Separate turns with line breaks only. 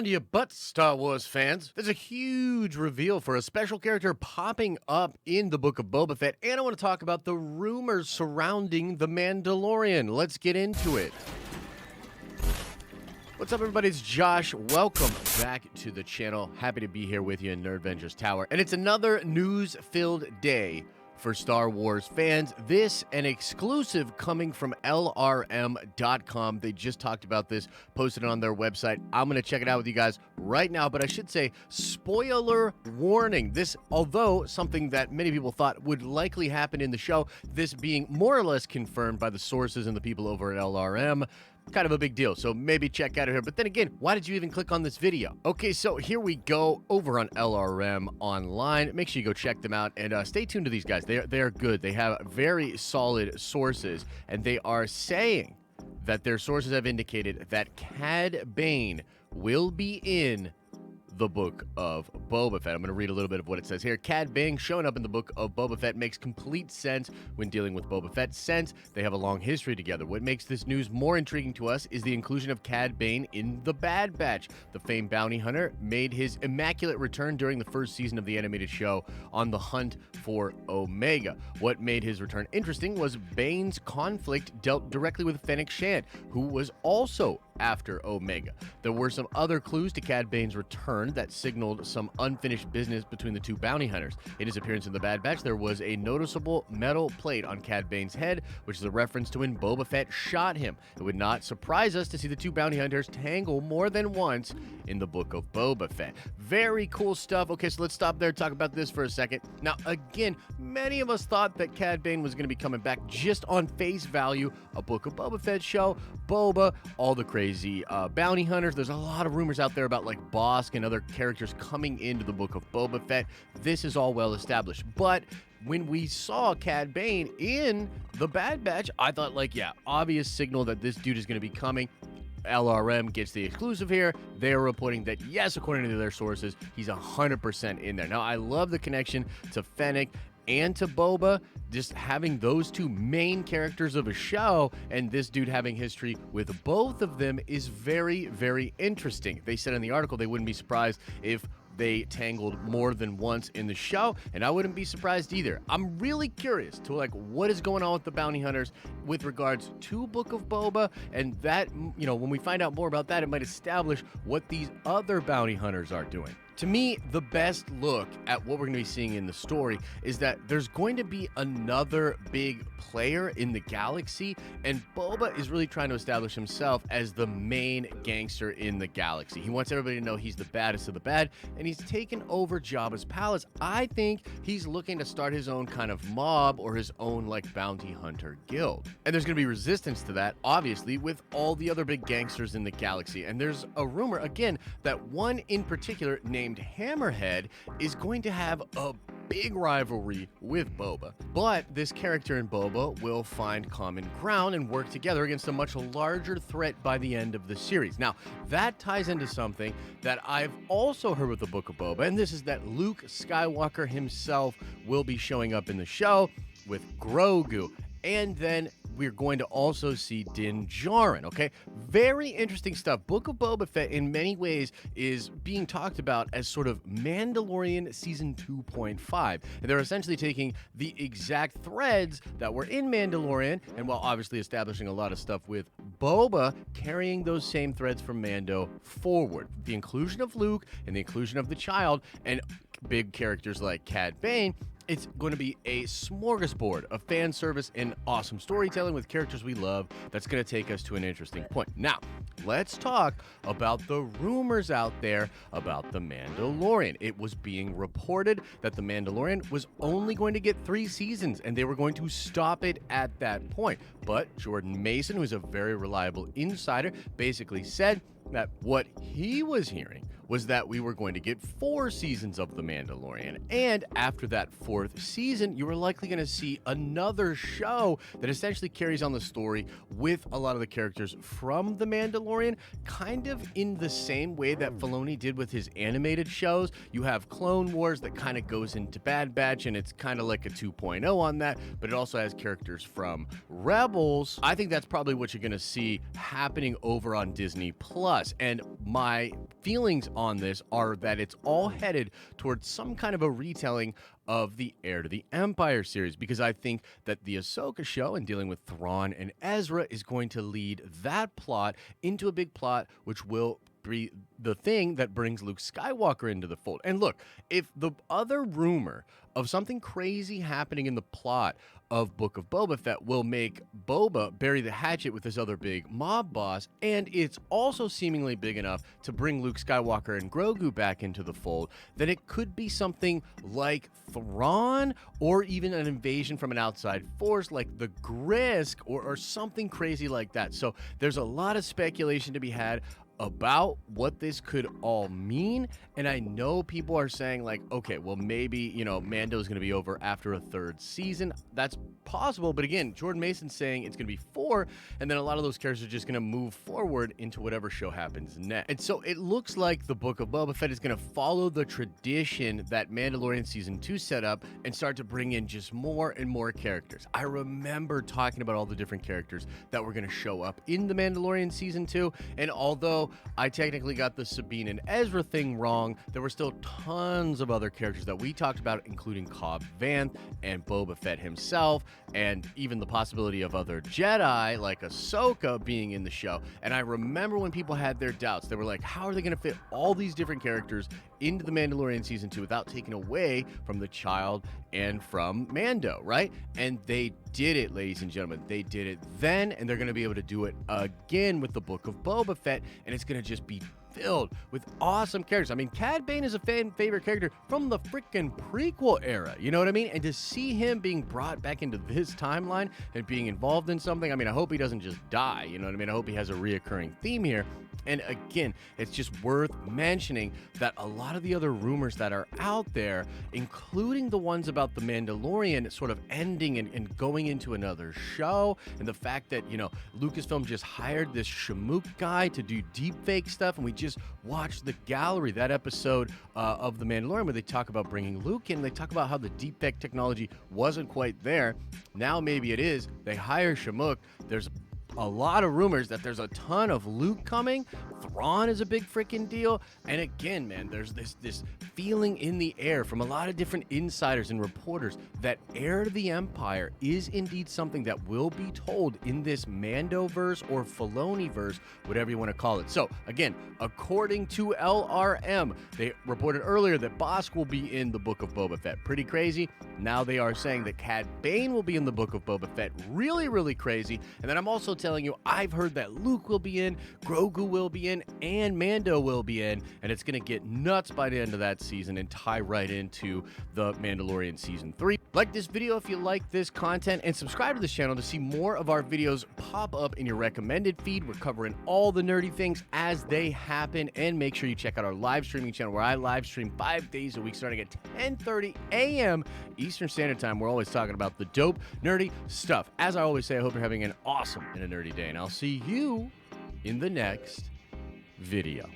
on to you but Star Wars fans. There's a huge reveal for a special character popping up in the Book of Boba Fett, and I want to talk about the rumors surrounding the Mandalorian. Let's get into it. What's up, everybody? It's Josh. Welcome back to the channel. Happy to be here with you in Nerdventures Tower. And it's another news-filled day for Star Wars fans. This, an exclusive coming from LRM.com. They just talked about this, posted it on their website. I'm going to check it out with you guys right now, but I should say, spoiler warning. This, although something that many people thought would likely happen in the show, this being more or less confirmed by the sources and the people over at LRM, kind of a big deal, so maybe check out of here. But then again, why did you even click on this video? Okay, so here we go over on LRM online. Make sure you go check them out and stay tuned to these guys. They are good. They have very solid sources, and they are saying that their sources have indicated that Cad Bane will be in the Book of Boba Fett. I'm going to read a little bit of what it says here. Cad Bane showing up in the Book of Boba Fett makes complete sense when dealing with Boba Fett, since they have a long history together. What makes this news more intriguing to us is the inclusion of Cad Bane in the Bad Batch. The famed bounty hunter made his immaculate return during the first season of the animated show on the hunt for Omega. What made his return interesting was Bane's conflict dealt directly with Fennec Shand, who was also after Omega. There were some other clues to Cad Bane's return that signaled some unfinished business between the two bounty hunters. In his appearance in the Bad Batch, there was a noticeable metal plate on Cad Bane's head, which is a reference to when Boba Fett shot him. It would not surprise us to see the two bounty hunters tangle more than once in the Book of Boba Fett. Very cool stuff. Okay, so let's stop there and talk about this for a second. Now, again, many of us thought that Cad Bane was going to be coming back just on face value. A Book of Boba Fett show, Boba, all the crazy bounty hunters. There's a lot of rumors out there about like Bosk and other characters coming into the Book of Boba Fett. This is all well established, but when we saw Cad Bane in the Bad Batch, I thought, like, yeah, obvious signal that this dude is going to be coming. LRM gets the exclusive here. They're reporting that, yes, according to their sources, he's 100% in there. Now, I love the connection to Fennec and to Boba, just having those two main characters of a show, and this dude having history with both of them is very, very interesting. They said in the article they wouldn't be surprised if they tangled more than once in the show, and I wouldn't be surprised either. I'm really curious to like what is going on with the bounty hunters with regards to Book of Boba, and that, you know, when we find out more about that, it might establish what these other bounty hunters are doing. To me, the best look at what we're going to be seeing in the story is that there's going to be another big player in the galaxy, and Boba is really trying to establish himself as the main gangster in the galaxy. He wants everybody to know he's the baddest of the bad, and he's taken over Jabba's palace. I think he's looking to start his own kind of mob or his own like bounty hunter guild. And there's going to be resistance to that, obviously, with all the other big gangsters in the galaxy. And there's a rumor, again, that one in particular named Hammerhead is going to have a big rivalry with Boba, but this character and Boba will find common ground and work together against a much larger threat by the end of the series. Now, that ties into something that I've also heard with the Book of Boba, and this is that Luke Skywalker himself will be showing up in the show with Grogu, and then we're going to also see Din Djarin, okay? Very interesting stuff. Book of Boba Fett, in many ways, is being talked about as sort of Mandalorian Season 2.5. And they're essentially taking the exact threads that were in Mandalorian, and while obviously establishing a lot of stuff with Boba, carrying those same threads from Mando forward. The inclusion of Luke and the inclusion of the child, and big characters like Cad Bane, it's going to be a smorgasbord of fan service and awesome storytelling with characters we love that's going to take us to an interesting point. Now, let's talk about the rumors out there about The Mandalorian. It was being reported that The Mandalorian was only going to get 3 seasons, and they were going to stop it at that point. But Jordan Mason, who's a very reliable insider, basically said that what he was hearing was that we were going to get 4 seasons of The Mandalorian. And after that 4th season, you were likely going to see another show that essentially carries on the story with a lot of the characters from The Mandalorian, kind of in the same way that Filoni did with his animated shows. You have Clone Wars that kind of goes into Bad Batch, and it's kind of like a 2.0 on that, but it also has characters from Rebels. I think that's probably what you're going to see happening over on Disney Plus. And my feelings on this are that it's all headed towards some kind of a retelling of the Heir to the Empire series, because I think that the Ahsoka show and dealing with Thrawn and Ezra is going to lead that plot into a big plot, which will be the thing that brings Luke Skywalker into the fold. And look, if the other rumor of something crazy happening in the plot of Book of Boba Fett will make Boba bury the hatchet with this other big mob boss, and it's also seemingly big enough to bring Luke Skywalker and Grogu back into the fold, then it could be something like Thrawn, or even an invasion from an outside force like the Grisk, or something crazy like that. So there's a lot of speculation to be had about what this could all mean. And I know people are saying like, okay, well, maybe, you know, Mando's going to be over after a 3rd season. That's possible. But again, Jordan Mason's saying it's going to be 4. And then a lot of those characters are just going to move forward into whatever show happens next. And so it looks like the Book of Boba Fett is going to follow the tradition that Mandalorian Season 2 set up and start to bring in just more and more characters. I remember talking about all the different characters that were going to show up in the Mandalorian Season 2. And although I technically got the Sabine and Ezra thing wrong, there were still tons of other characters that we talked about, including Cobb Vanth and Boba Fett himself, and even the possibility of other Jedi like Ahsoka being in the show. And I remember when people had their doubts, they were like, how are they going to fit all these different characters into the Mandalorian Season 2 without taking away from the child and from Mando, right? And they did it, ladies and gentlemen. They did it then, and they're going to be able to do it again with the Book of Boba Fett, and it's going to just be filled with awesome characters. I mean, Cad Bane is a favorite character from the freaking prequel era, you know what I mean? And to see him being brought back into this timeline and being involved in something, I mean, I hope he doesn't just die, you know what I mean? I hope he has a reoccurring theme here. And again, it's just worth mentioning that a lot of the other rumors that are out there, including the ones about the Mandalorian sort of ending and going into another show, and the fact that, you know, Lucasfilm just hired this Shamook guy to do deepfake stuff, and we just watched The Gallery, that episode of The Mandalorian, where they talk about bringing Luke in. They talk about how the deepfake technology wasn't quite there. Now maybe it is. They hire Shamook. There's a lot of rumors that there's a ton of Luke coming. Thrawn is a big freaking deal. And again, man, there's this feeling in the air from a lot of different insiders and reporters that Heir to the Empire is indeed something that will be told in this Mandoverse or Filoni-Verse, whatever you want to call it. So again, according to LRM, they reported earlier that Bossk will be in the Book of Boba Fett. Pretty crazy. Now they are saying that Cad Bane will be in the Book of Boba Fett. Really, really crazy. And then I'm also telling you, I've heard that Luke will be in, Grogu will be in, and Mando will be in, and it's going to get nuts by the end of that season and tie right into the Mandalorian Season 3. Like this video if you like this content, and subscribe to this channel to see more of our videos pop up in your recommended feed. We're covering all the nerdy things as they happen, and make sure you check out our live streaming channel where I live stream 5 days a week starting at 10:30 a.m. Eastern Standard Time. We're always talking about the dope, nerdy stuff. As I always say, I hope you're having an awesome and a nerdy day, and I'll see you in the next video.